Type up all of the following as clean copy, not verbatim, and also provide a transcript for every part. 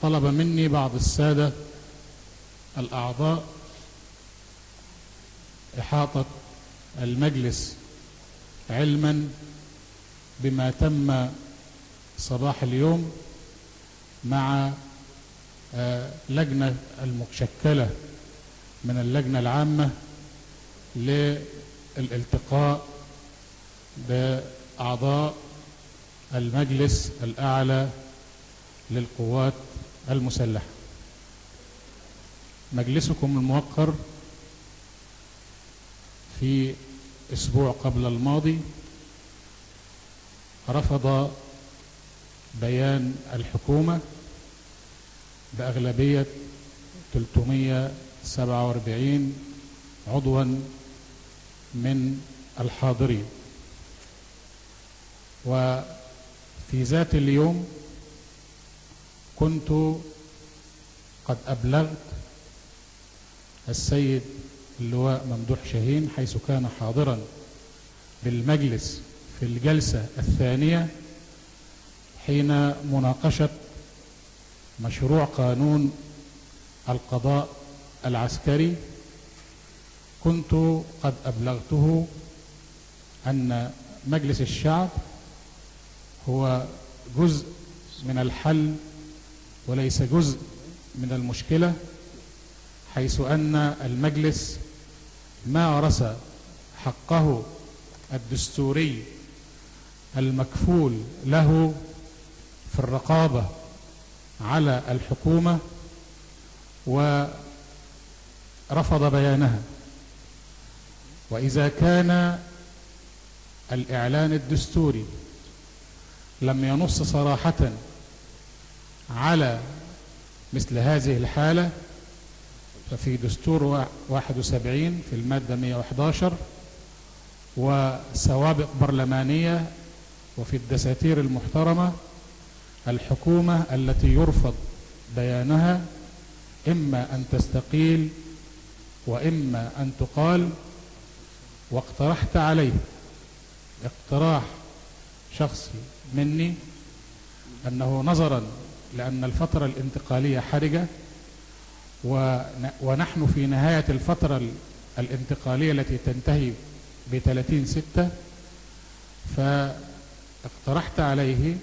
طلب مني بعض السادة الأعضاء إحاطة المجلس علما بما تم صباح اليوم مع لجنة المشكلة من اللجنة العامة للالتقاء بأعضاء المجلس الأعلى للقوات المسلحة. مجلسكم الموقر في أسبوع قبل الماضي رفض بيان الحكومة بأغلبية 347 عضوا من الحاضرين. وفي ذات اليوم كنت قد أبلغت السيد اللواء ممدوح شاهين حيث كان حاضرا بالمجلس في الجلسة الثانية حين مناقشة مشروع قانون القضاء العسكري. كنت قد أبلغته أن مجلس الشعب هو جزء من الحل وليس جزء من المشكلة، حيث أن المجلس مارس حقه الدستوري المكفول له في الرقابة على الحكومة ورفض بيانها. وإذا كان الإعلان الدستوري لم ينص صراحة على مثل هذه الحالة، ففي دستور 71 في المادة 111 وسوابق برلمانية وفي الدساتير المحترمة الحكومة التي يرفض بيانها إما أن تستقيل وإما أن تقال. واقترحت عليه اقتراح شخصي مني أنه نظرا لأن الفترة الانتقالية حرجة ونحن في نهاية الفترة الانتقالية التي تنتهي ب30/6، فاقترحت عليه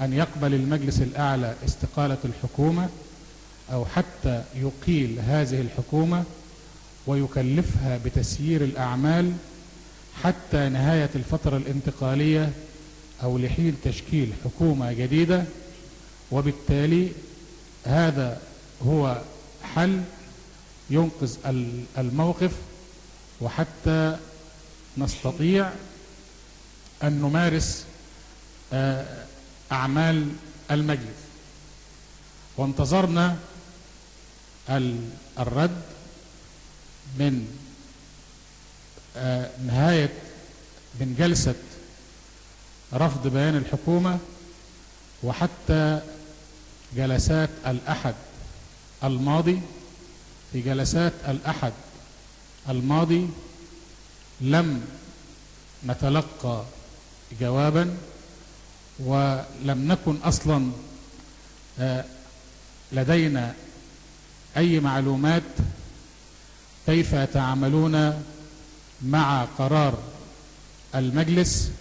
أن يقبل المجلس الأعلى استقالة الحكومة أو حتى يقيل هذه الحكومة ويكلفها بتسيير الأعمال حتى نهاية الفترة الانتقالية أو لحين تشكيل حكومة جديدة. وبالتالي هذا هو حل ينقذ الموقف وحتى نستطيع أن نمارس أعمال المجلس. وانتظرنا الرد من من جلسة رفض بيان الحكومة وحتى جلسات الأحد الماضي. في جلسات الأحد الماضي لم نتلقى جوابا ولم نكن أصلا لدينا أي معلومات كيف يتعاملون مع قرار المجلس.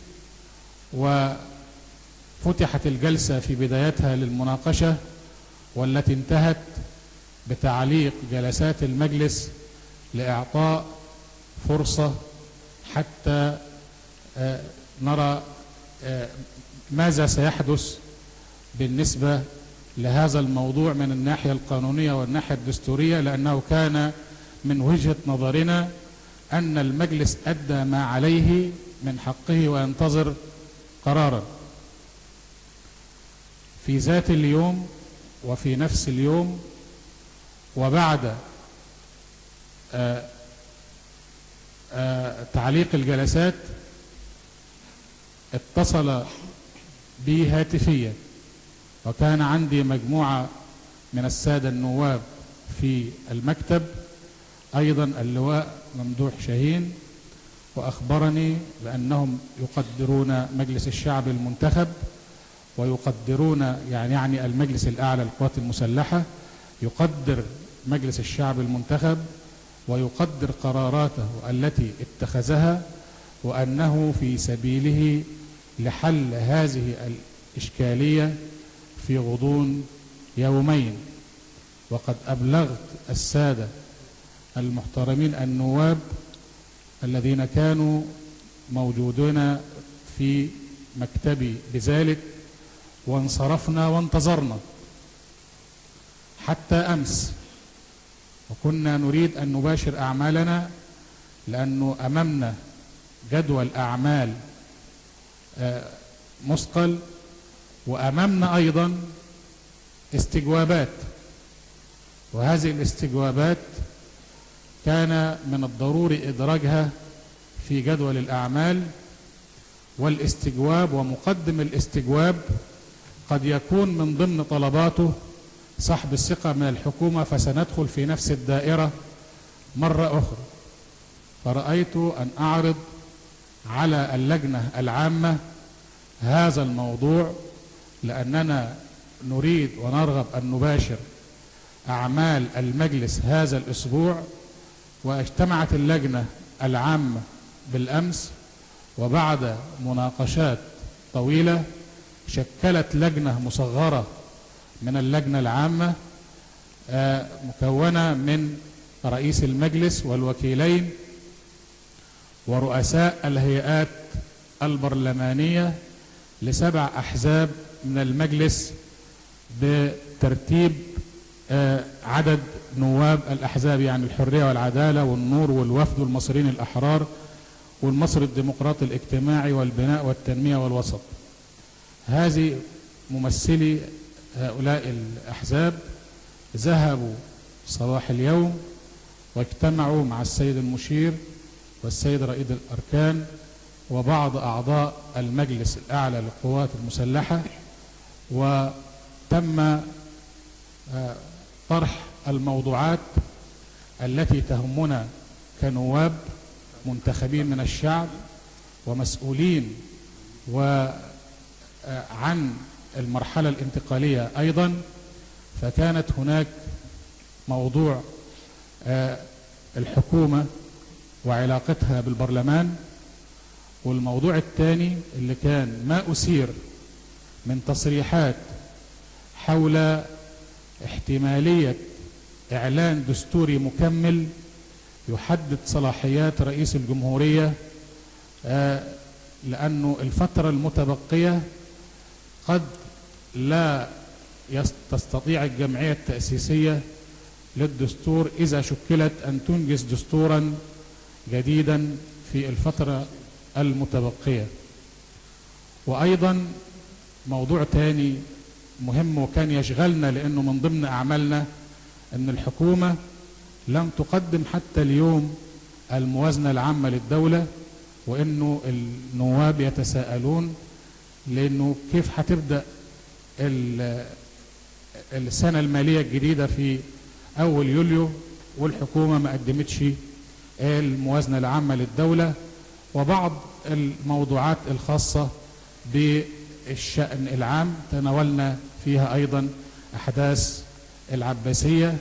وفتحت الجلسة في بدايتها للمناقشة والتي انتهت بتعليق جلسات المجلس لإعطاء فرصة حتى نرى ماذا سيحدث بالنسبة لهذا الموضوع من الناحية القانونية والناحية الدستورية، لأنه كان من وجهة نظرنا أن المجلس أدى ما عليه من حقه وينتظر قرارا. في ذات اليوم وفي نفس اليوم وبعد تعليق الجلسات اتصل بي هاتفيا، وكان عندي مجموعة من السادة النواب في المكتب أيضا اللواء ممدوح شاهين، وأخبرني بأنهم يقدرون مجلس الشعب المنتخب ويقدرون، يعني المجلس الأعلى للقوات المسلحة يقدر مجلس الشعب المنتخب ويقدر قراراته التي اتخذها، وأنه في سبيله لحل هذه الإشكالية في غضون يومين. وقد أبلغت السادة المحترمين النواب الذين كانوا موجودون في مكتبي بذلك، وانصرفنا وانتظرنا حتى أمس، وكنا نريد أن نباشر أعمالنا لأنه أمامنا جدول أعمال مثقل، وأمامنا أيضا استجوابات، وهذه الاستجوابات كان من الضروري إدراجها في جدول الأعمال. والاستجواب ومقدم الاستجواب قد يكون من ضمن طلباته سحب الثقة من الحكومة، فسندخل في نفس الدائرة مرة أخرى. فرأيت أن أعرض على اللجنة العامة هذا الموضوع، لأننا نريد ونرغب أن نباشر أعمال المجلس هذا الأسبوع. واجتمعت اللجنة العامة بالأمس، وبعد مناقشات طويلة شكلت لجنة مصغرة من اللجنة العامة مكونة من رئيس المجلس والوكيلين ورؤساء الهيئات البرلمانية ل7 أحزاب من المجلس بترتيب عدد نواب الأحزاب، يعني الحرية والعدالة والنور والوفد والمصريين الأحرار والمصري الديمقراطي الاجتماعي والبناء والتنمية والوسط. هذه ممثلي هؤلاء الأحزاب ذهبوا صباح اليوم واجتمعوا مع السيد المشير والسيد رئيس الأركان وبعض أعضاء المجلس الأعلى للقوات المسلحة، وتم طرح الموضوعات التي تهمنا كنواب منتخبين من الشعب ومسؤولين وعن المرحلة الانتقالية أيضا. فكانت هناك موضوع الحكومة وعلاقتها بالبرلمان، والموضوع الثاني اللي كان ما أثير من تصريحات حول احتمالية إعلان دستوري مكمل يحدد صلاحيات رئيس الجمهورية، لأنه الفترة المتبقية قد لا تستطيع الجمعية التأسيسية للدستور إذا شكلت أن تنجز دستورا جديدا في الفترة المتبقية. وأيضا موضوع تاني مهم وكان يشغلنا، لأنه من ضمن أعمالنا أن الحكومة لم تقدم حتى اليوم الموازنة العامة للدولة، وأنه النواب يتساءلون لأنه كيف هتبدأ السنة المالية الجديدة في أول يوليو والحكومة ما قدمتش الموازنة العامة للدولة، وبعض الموضوعات الخاصة بالشأن العام تناولنا فيها أيضا أحداث العباسية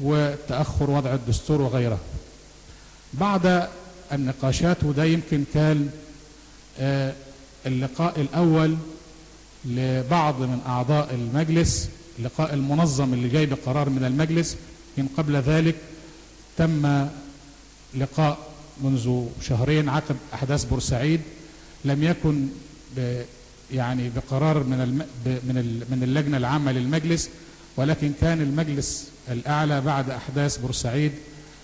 وتأخر وضع الدستور وغيرها. بعد النقاشات، وده يمكن كان اللقاء الأول لبعض من أعضاء المجلس، اللقاء المنظم اللي جاي بقرار من المجلس. من قبل ذلك تم لقاء منذ شهرين عقب أحداث بورسعيد، لم يكن يعني بقرار من اللجنة العامة للمجلس، ولكن كان المجلس الأعلى بعد أحداث بورسعيد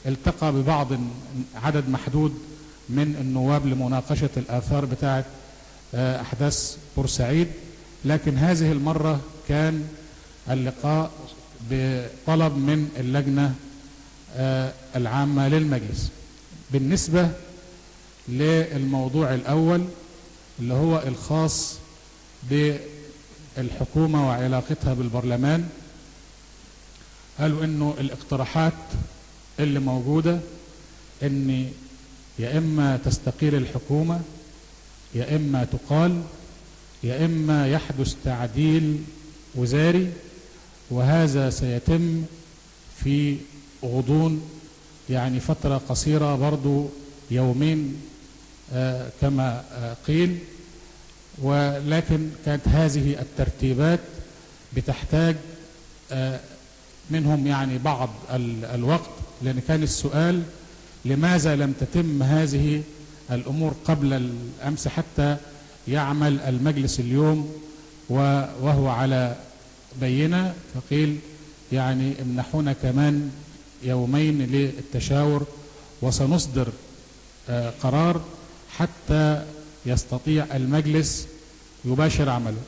التقى ببعض عدد محدود من النواب لمناقشة الآثار بتاعة أحداث بورسعيد. لكن هذه المرة كان اللقاء بطلب من اللجنة العامة للمجلس. بالنسبة للموضوع الأول اللي هو الخاص بالحكومة وعلاقتها بالبرلمان، قالوا إنه الاقتراحات اللي موجودة إن يا إما تستقيل الحكومة، يا إما تقال، يا إما يحدث تعديل وزاري، وهذا سيتم في غضون يعني فترة قصيرة، برضو يومين كما قيل. ولكن كانت هذه الترتيبات بتحتاج منهم يعني بعض الوقت، لأن كان السؤال لماذا لم تتم هذه الأمور قبل الأمس حتى يعمل المجلس اليوم وهو على بينة. فقيل يعني امنحونا كمان يومين للتشاور، وسنصدر قرار حتى يستطيع المجلس يباشر عمله.